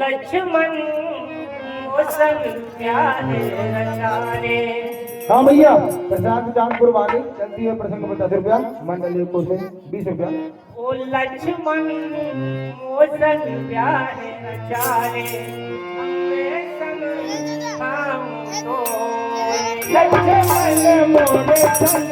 लक्ष्मण हाँ भैया, प्रसाद चांदपुर वाले चलती है प्रसंग में 10 रुपया, मंडल को से 20 रुपया। ओ लक्ष्मण मोसन प्यारे नचारे हमरे संग हम तो लक्ष्मण मोरे संग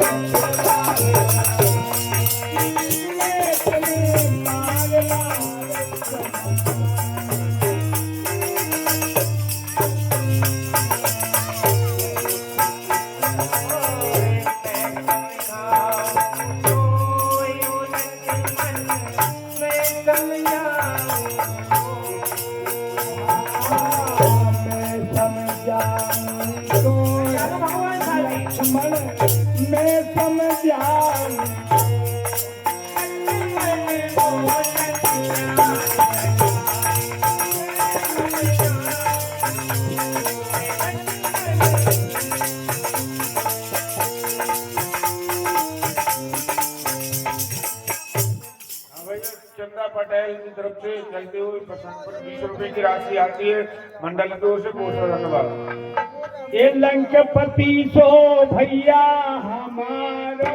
पटेल की तरफ से चलते हुए प्रसंग पर 20 रुपए की राशि आती है। मंडल की ओर से बहुत सारा धन्यवाद। ये लंकपति सो भैया हमारो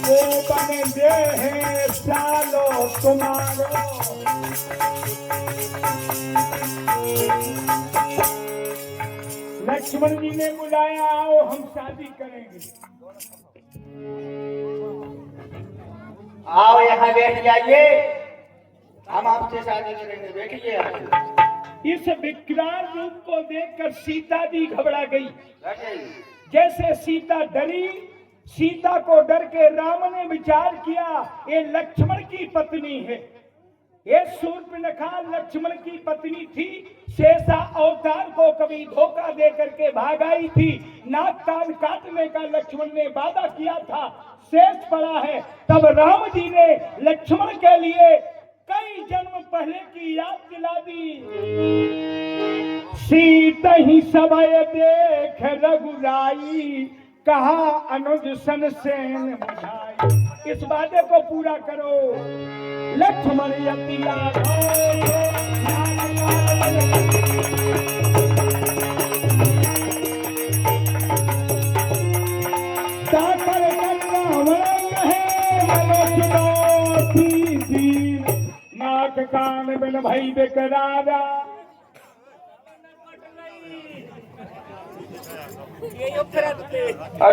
वो बन दे है सालो तुम्हारो। लक्ष्मण जी ने बुलाया, आओ हम शादी करेंगे। आओ यहाँ बैठ जाइए, हम आपसे शादी करेंगे, बैठिए। इस विकराल रूप को देखकर सीता जी घबरा गई। जैसे सीता डरी, सीता को डर के राम ने विचार किया ये लक्ष्मण की पत्नी है। ये शूर्पणखा लक्ष्मण की पत्नी थी। शेषा अवतार को कभी धोखा दे करके भाग आई थी। नाक कान काटने का लक्ष्मण ने वादा किया था, शेष पड़ा है। तब राम जी ने लक्ष्मण के लिए कई जन्म पहले की याद दिला दी। सीत ही समय देख रघुराई, कहा अनुज सन सेन बुझाई। इस वादे को पूरा करो। लक्ष्मण यति नाक कान बिन भई बेकरारा।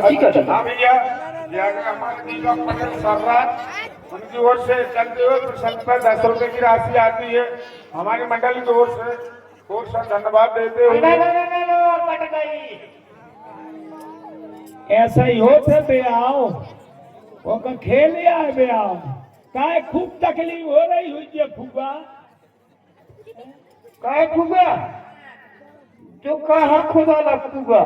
ठीक है। हाँ भैया, हमारे दीपक पटेल सर्राज उनकी ओर से चलते हुए प्रसंग पर 10 रुपए की राशि आती है। हमारी मंडल की ओर से बहुत सा धन्यवाद देते हुए ऐसा ही होते बे आओ वो का खेल आए बे आओ। काय खूब तकलीफ हो रही हुई है फूफा। काय फूफा जो कहा खुदा लग फूफा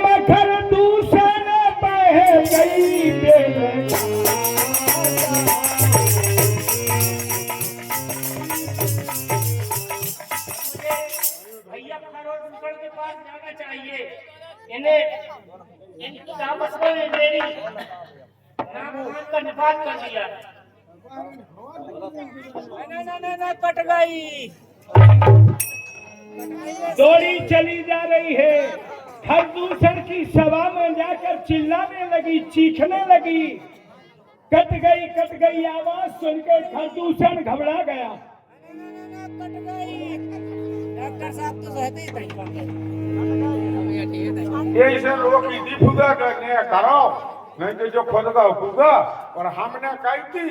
मखर दूषण बह गई भैया खरोड़ के पास जाना चाहिए। इन्हें दामद को मेरी नाम का निफात कर दिया। ना कट गई। दौड़ी चली जा रही है। खरदूषण की सभा में जाकर चिल्लाने लगी, चीखने लगी। कट गई आवाज सुनकर खरदूषण घबरा गया। कट गई। डॉक्टर ये इसे लोग इदी फुगा करने करो नहीं तो जो खुद का फुगा और हमने कही थी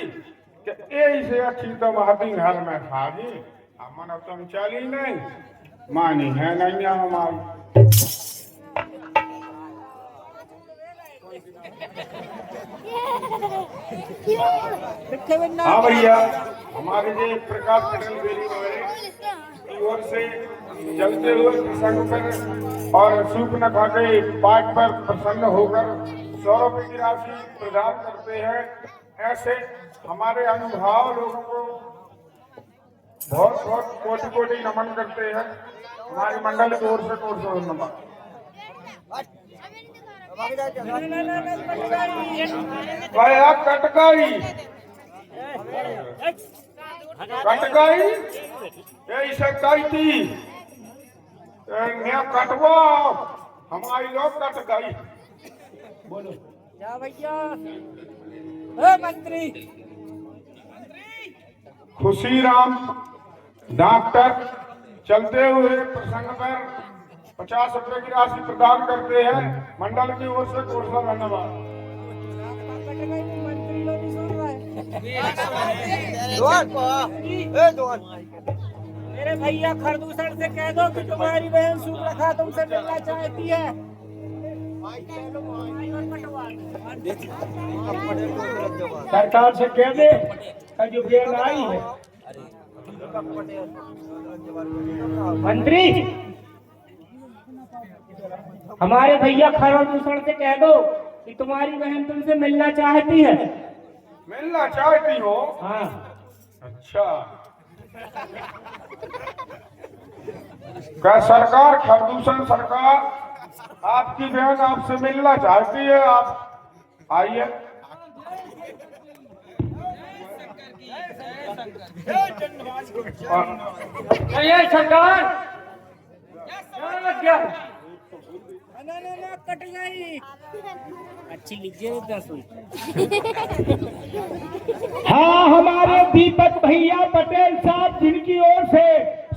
कि ये इसे अच्छी तो महादी घर में खादी हमने तुम चली नहीं मानी है नहीं हमारी। हाँ भैया हमारे जो प्रकाश पटेल बेरी वाले की ओर से चलते हुए प्रसंग पर और सूर्पनखा के पाठ पर प्रसन्न होकर 100 रुपए की राशि प्रदान करते हैं। ऐसे हमारे अनुभाव लोगों को बहुत बहुत कोटि कोटि नमन करते हैं। हमारी मंडल की ओर से नमन। भाई कटकाई कटकाई ऐसे कही थी मैं कटवा हमारी लोग कट गई। बोलो क्या भैया ओ मंत्री खुशीराम डॉक्टर चलते हुए प्रसंग पर 50 रुपए की राशि प्रदान करते हैं। मंडल की ओर से कोर्सा धन्यवाद। मेरे भैया खरदूसर से कह दो कि तुम्हारी बहन सूर्पनखा तुमसे मिलना चाहती है। सरकार से कह दे कि जो बहन आई है। मंत्री हमारे भैया खरदूसर से कह दो कि तुम्हारी बहन तुमसे मिलना चाहती है। मिलना चाहती हो? हाँ। अच्छा क्या सरकार खरदूषण सरकार आपकी बहन आपसे मिलना चाहती है। आप आइए। सरकार क्या कट गई अच्छी लीजिए 10 हाँ हमारे दीपक भैया पटेल साहब जिनकी ओर से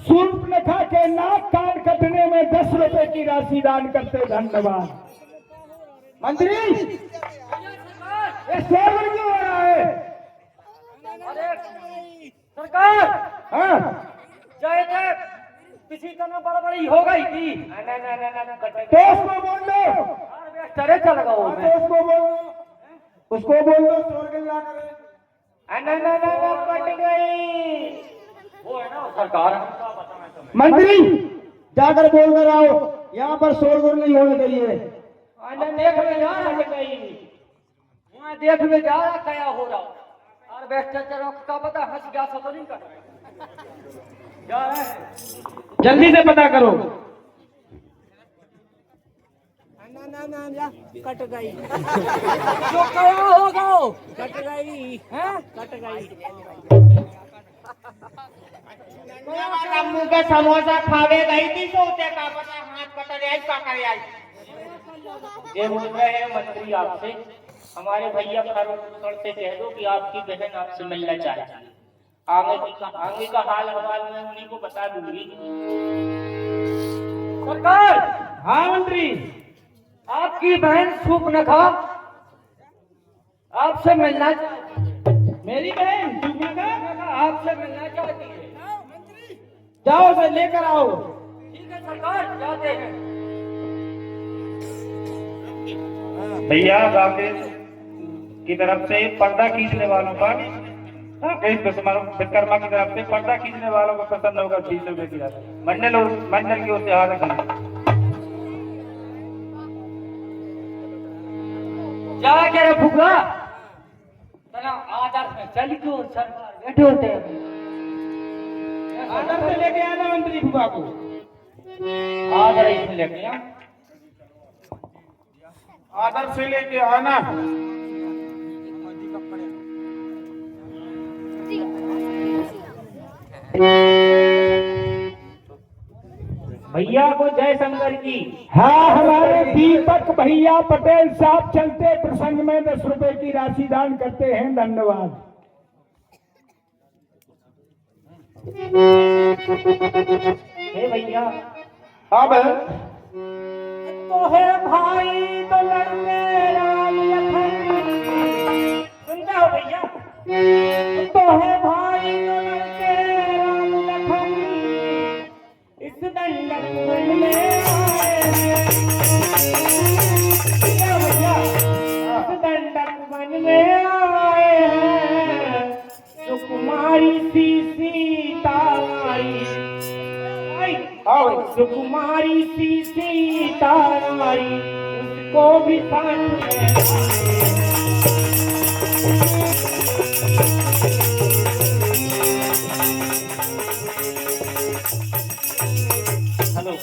सूर्पनखा के नाक कान कटने में 10 रुपए की राशि दान करते धन्यवाद। मंत्री ये शोर क्यों हो रहा है? सरकार हाँ जय किसी तरह बड़ी हो गई थी। तो उसको बोल दो चले चल गया तो उसको बोल दो उसको बोल दो शोर गिल्ला करे। कट गई वो है ना सरकार। मंत्री जाकर बोल कर आओ यहाँ पर शोर गुल नहीं होने चाहिए। देख में जा हट गई वहाँ देख में जा रहा क्या हो रहा और बैठ का पता हंस गया तो नहीं कर जा रहा है। जल्दी से पता करो। ना कट गई जो क्या होगा कट गई है कट गई। मुँह के समोसा खावे गई थी तो उसे का पता हाथ पता आई का करे आई। ये बोल रहे हैं मंत्री आपसे हमारे भैया खरदूसर से कह दो कि आपकी बहन आपसे मिलना चाहती है। आगे का हाल हवाल में उन्हीं को बता दूंगी। सरकार हाँ मंत्री आपकी बहन सूर्पनखा आपसे मिलना मेरी बहन सूर्पनखा आपसे मिलना चाहती है। जाओ से लेकर आओ। ठीक है सरकार जाते हैं। भैया राकेश की तरफ से पर्दा खींचने वालों पर राकेश विश्वकर्मा की तरफ से पर्दा खींचने वालों को प्रसन्न होकर 20 रुपए की राशि मंडल की ओर से हाथ रखेंगे। जा के रे फुगा तना आदर में चल क्यों सरकार बैठे होते हैं। आदर से लेके आना मंत्री फुगा को। आदर इसमें लेके आ आदर से लेके आना। भैया को जय शंकर की। हाँ हमारे दीपक भैया पटेल साहब चलते प्रसंग में 10 रुपए की राशि दान करते हैं धन्यवाद। हे मेरे भैया हाँ बहन। तो है भाई तो लड़के राम लखन, सुनते हो भैया? तो है भाई तो लड़के राम लखन, इस दंडक वन में आए हैं। सुनते हो भैया? इस दंडक वन में आए हैं, सुकुमारी सी सीता मारी, हाँ भाई। सुकुमारी सी सीता मारी, उसको भी साथ में। हेलो,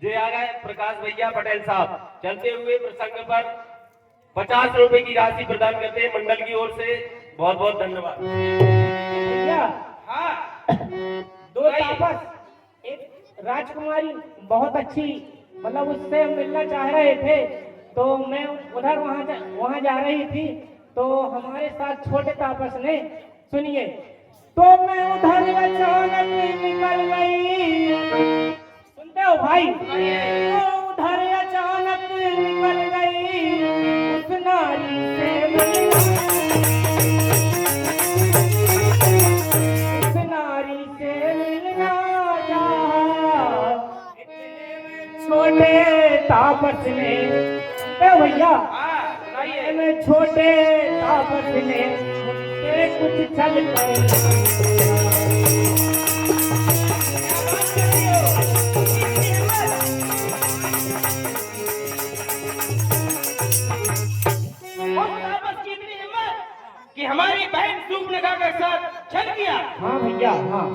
जे आ गए प्रकाश भैया पटेल साहब, चलते हुए प्रसंग पर 50 रुपए की राशि प्रदान करते हैं मंडल की ओर से। बहुत बहुत धन्यवाद। भैया हाँ, दो तापस, एक राजकुमारी बहुत अच्छी, मतलब उससे मिलना चाह रहे थे, तो मैं उधर वहाँ जा रही थी, तो हमारे साथ छोटे तापस ने, सुनिए, तो मैं उधर अचानक निकल गई, सुनते हो भाई? तो उधर अचानक निकल गई, उस नारी से मिलना, उस नारी से मिलना चाहा, छोटे तापस ने, भैया मैं छोटे तापस ने मुझसे कुछ छल कर, कि हमारी बहन सूर्पनखा के साथ छल किया। हाँ भैया हाँ।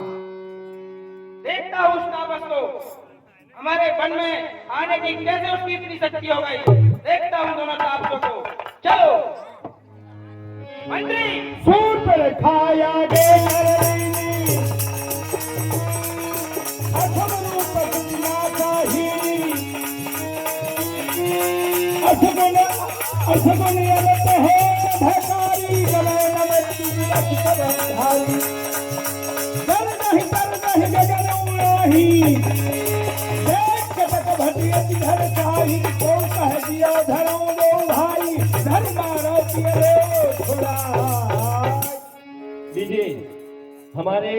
देखता हूँ उस तापस को, हमारे वन में आने की कैसे उसकी इतनी शक्ति हो गई। देखता हूँ दोनों तापसों को। चलो मंत्री। सूर्पनखा आगे दीजिए, हमारे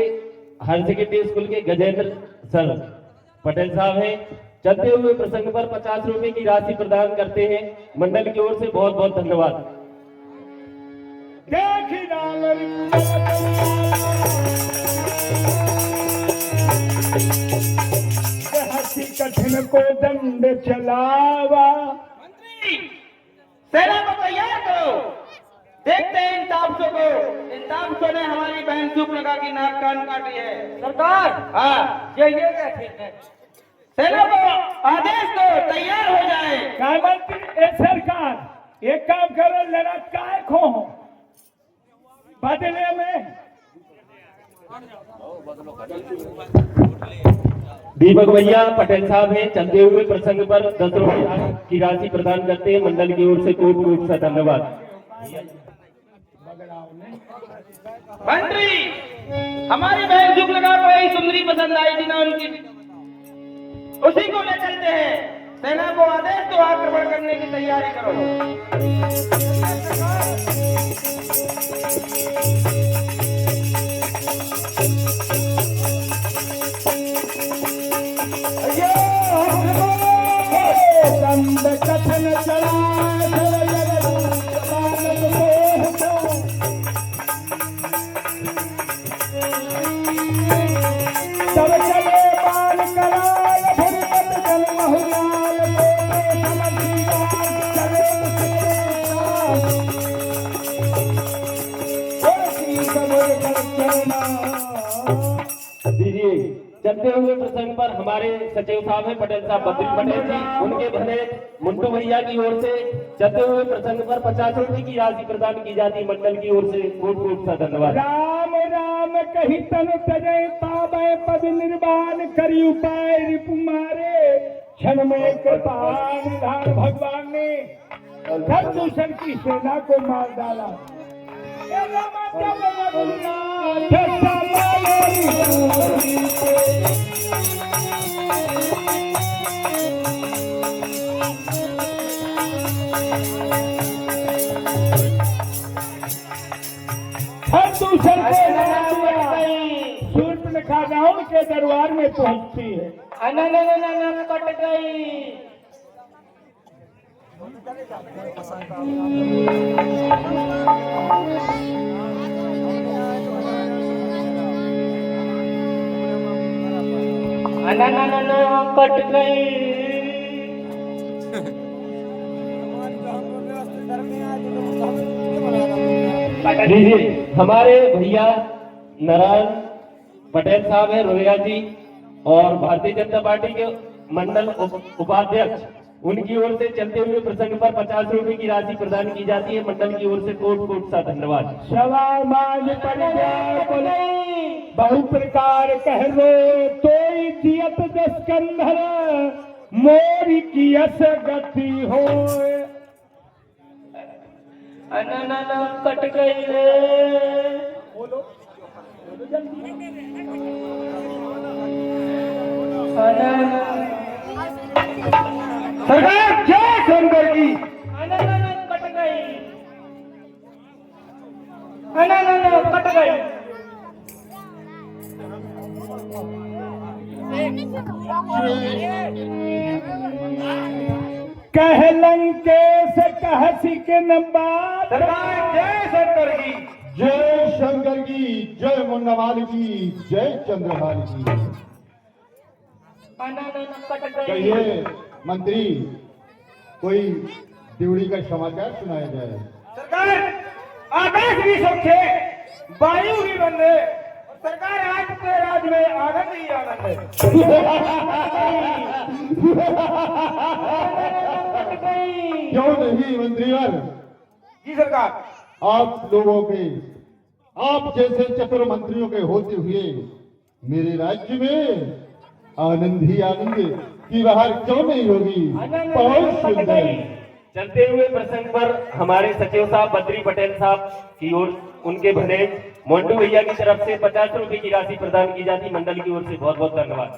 हायर सेकेंडरी स्कूल के गजेंद्र सर पटेल साहब हैं, चलते हुए प्रसंग पर 50 रुपए की राशि प्रदान करते हैं मंडल की ओर से। बहुत बहुत धन्यवाद। कठिन को दंड चलावा। मंत्री, सेना को तैयार करो। देखते हैं इन तापसों को। इन तापसों ने हमारी बहन सूर्पनखा की नाक कान काटी है। सरकार हाँ, ये क्या ठीक है? सेना को आदेश दो, तैयार हो जाए। काय मंत्री ए सरकार एक काम करो, लड़त काय खो बदले में दीपक भैया पटेल साहब हैं, चलते हुए प्रसंग पर 10 रुपए की राशि प्रदान करते हैं मंडल की ओर से। खूब खूब सा धन्यवाद। मंत्री, हमारी बहन सूर्पनखा को यही सुंदरी पसंद आई थी ना उनकी, उसी को ले चलते हैं। सेना को आदेश दो, आक्रमण करने की तैयारी करो। कथन चला सब चले बाल कराल भरकत जन महुलाल दीजिए, चलते हुए प्रसंग पर हमारे सचिव साहब हैं पटेल साहब बद्री पटेल जी, उनके भले मुंटू भैया की ओर से चलते हुए प्रसंग पर 50 रुपए की राशि प्रदान की जाती मंडल की ओर से। खूब खूब सा धन्यवाद। राम राम कही तन तजय पावै पद निर्वाण करी उपाय रिपु मारे क्षण में कृपान निधान। भगवान ने दूषण की सेना को मार डाला। के दरबार में पहुंचती है। अनन कट गई। अनन कट गई। लीजिए, हमारे भैया नारायण पटेल साहब है रोहिया जी और भारतीय जनता पार्टी के मंडल उपाध्यक्ष, उनकी ओर से चलते हुए प्रसंग पर 50 रुपए की राशि प्रदान की जाती है। मंडल की ओर से कोट कोट सा धन्यवाद। समाज बहु प्रकार कह रो तो जियत दस्कंधर मोर की यस गति हो। अनन कट गई रे। सरकार जय शंकर की। अनन कट गई। अनन कट गई। कह लंकेश कह सिकन बात। सरकार जय शंकर की। जय शंकर की। जय मुन्नावाल की। जय चंद्रहाल की। अनन कट गई। कहिए मंत्री, कोई दिवड़ी का समाचार सुनाया जाए। सरकार आकाश भी सबसे वायु भी बंदे। सरकार आज के राज में आनंद ही आनंद है। क्यों नहीं मंत्रीवर? जी सरकार। आप लोगों के, आप जैसे चतुर मंत्रियों के होते हुए मेरे राज्य में आनंद ही आनंद की बाहर क्यों नहीं होगी? बहुत सुंदर। चलते हुए प्रसंग पर हमारे सचिव साहब बद्री पटेल साहब की ओर उनके भने मोन्टू भैया की तरफ से 50 रुपए की राशि प्रदान की जाती। मंडल की ओर से बहुत बहुत धन्यवाद।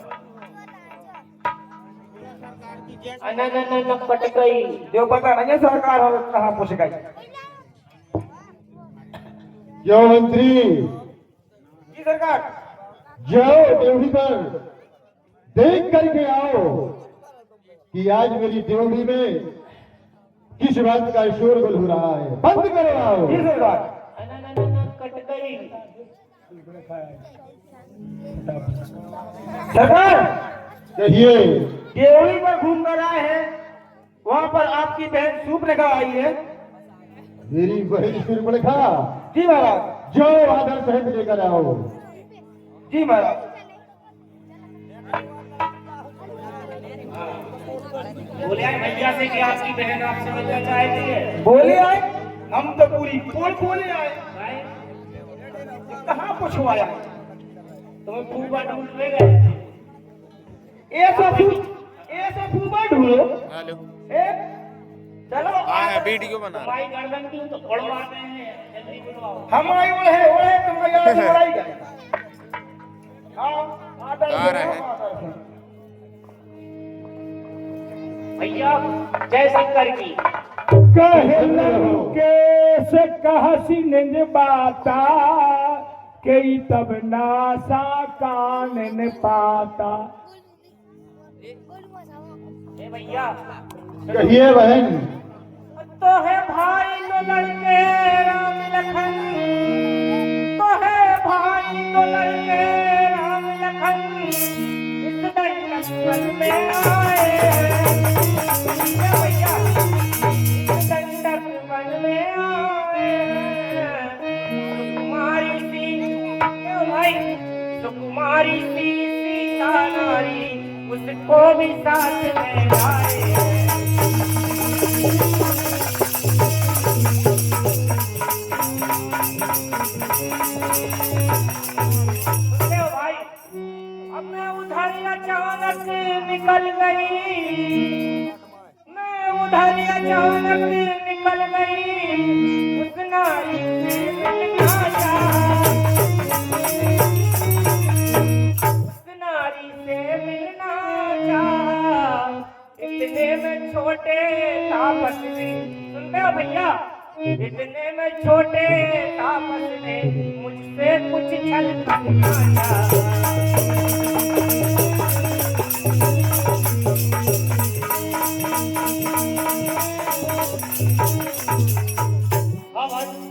अनन कट गई। जो पता नहीं है सरकार और कहाँ पूछ गई। क्यों मंत्री? जी सरकार। जाओ ड्यूटी पर, देख करके आओ कि आज मेरी ड्यूटी में किस बात का शोरगुल हो रहा है। बंद करो आओ। जी सरकार। अनन कट गई। सरकार कहिए। देवली पर घूम कर आए हैं, वहाँ पर आपकी बहन सूर्पणखा आई है। मेरी बहन सूर्पणखा? जी महाराज। जाओ आदर सहित लेकर आओ। जी महाराज। बोले भैया से कि आपकी बहन आपसे मिलना चाहती है। बोले आए, हम तो पूरी पोल बोले आए। कहाँ पूछवाया? तुम्हें फूफा ढूंढने गए। ऐसा फूफा ढूंढो। चलो वीडियो बना भाई गर्दन की तो उड़वाते हैं, जल्दी बुलवाओ। हमारी ओढ़े तुम यार लड़ाई कर। भैया जय शंकर की। कह लंकेश कह सिन बाता कई तब नासा कान न पाता। भैया कहिए बहन। तो है भाई तो लड़के राम लखन। तो है भाई तो लड़के राम लखन। इस दंडक में आए भैया। इस दंडक वन में आए सुकुमारी सी भाई। सुकुमारी सी सीता नारी उसको भी साथ में लाए। भाई अब मैं उधर अचानक निकल गई। मैं उधर अचानक निकल गई। उस नारी से मिलना चाहा। उस नारी से मिलना चाहा। इतने में छोटे तापस जी। सुनते हो भैया? इतने में छोटे तापस ने मुझसे कुछ छल मांगा।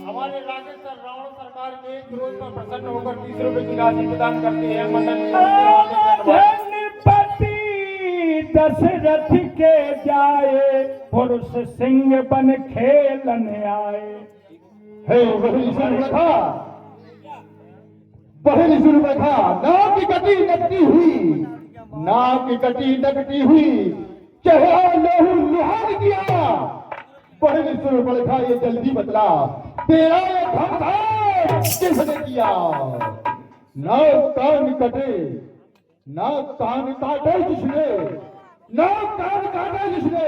हमारे राजेंद्र रावण सरकार के विरोध पर प्रसन्न होकर 30 रुपए की राशि प्रदान करते हैं मंडल धनपति दशरथ के जाए पुरुष सिंह बन खेलन आए। हे बहली सुरखा, बहली सुरखा, नाक की कटी नकटी हुई, नाक की कटी नकटी हुई, चेहरा लहू लुहान किया। बहली सुरखा, ये जल्दी बतला, तेरा ये धमधा किसने किया? नाक कान कटे, नाक कान काटे जिसने, नाक कान काटे जिसने,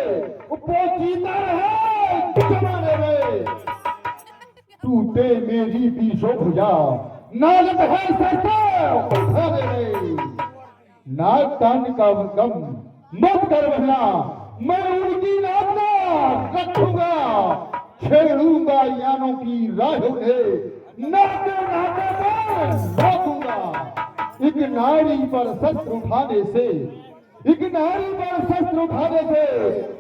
वो जीता है जमाने में। टूटे मेरी बीसो भुजा, नालत है सरसों खाने में। नाक कान का गम मत कर बहना, मैं उनकी नापना रखूंगा, छेड़ूंगा यानों की राहों में, नाते नाते में रोकूंगा। एक नारी पर शस्त्र उठाने से, एक नारी पर शस्त्र उठाने से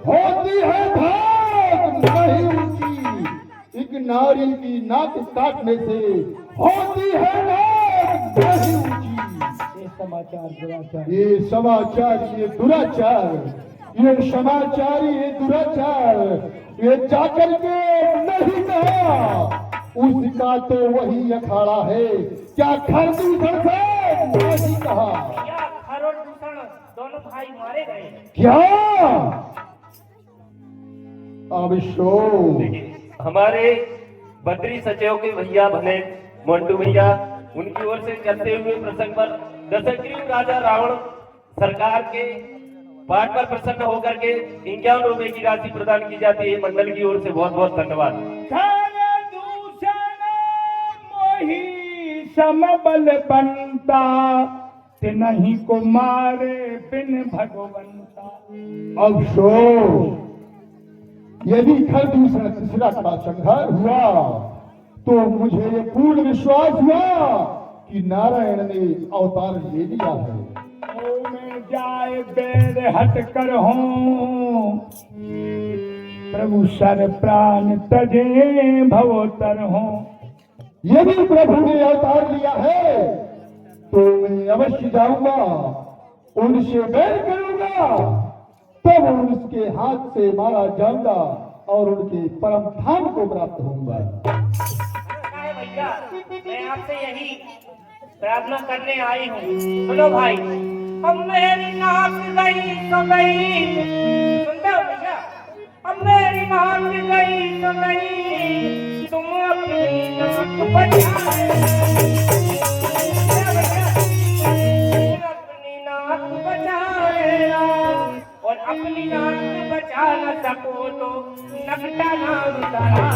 होती है भाग नहीं ऊंची। एक नारी की नाक काटने से होती है नाक नहीं ऊंची। ये समाचार दुराचार, ये समाचार, ये दुराचार, ये समाचार, ये दुराचार, ये जाकर के नहीं कहा, उसका तो वही अखाड़ा है। क्या खरदूषण से नहीं कहा? या खर और दूषण दोनों भाई मारे गए। क्या अविश्व? हमारे बद्री सचिव के भैया भले मोन्टू भैया, उनकी ओर से चलते हुए प्रसंग पर दशग्रीव राजा रावण सरकार के पाठ पर प्रसन्न होकर के 51 रुपए की राशि प्रदान की जाती है। मंडल की ओर से बहुत बहुत धन्यवाद। दूषण मोही समबल बनता, तिनहि को मारे बिन भगवंता। अफसोस, यदि खरदूषण तीसरा का संहार हुआ तो मुझे ये पूर्ण विश्वास हुआ कि नारायण ने अवतार ले लिया है। में जाए बेर हट कर हों, प्रभु सर प्राण तजे भवोतर हों। यदि प्रभु ने अवतार लिया है तो मैं अवश्य जाऊंगा, उनसे बैर करूंगा, तब उनके हाथ से मारा जाऊंगा और उनके परम धाम को प्राप्त होऊंगा। भैया, मैं आपसे यही प्रार्थना करने आई हूँ। सुनो भाई, अब मेरी नाक गई तो गई, सुनते हो भैया? अब मेरी नाक गई तो गई, तुम अपनी नाक बचाए, अपनी नाक बचाएगा, और अपनी नाक बचा न सको तो नकटा नाम उतारा।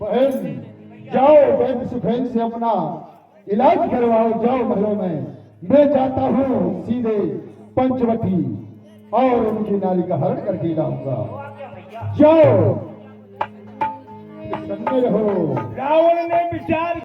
बहन, जाओ वैद्य सुखैन से अपना इलाज करवाओ, जाओ महलों में। मैं जाता हूँ सीधे पंचवटी और उनकी नारी का हरण करके लाऊंगा। जाओ, संगे रहो। रावण ने विचार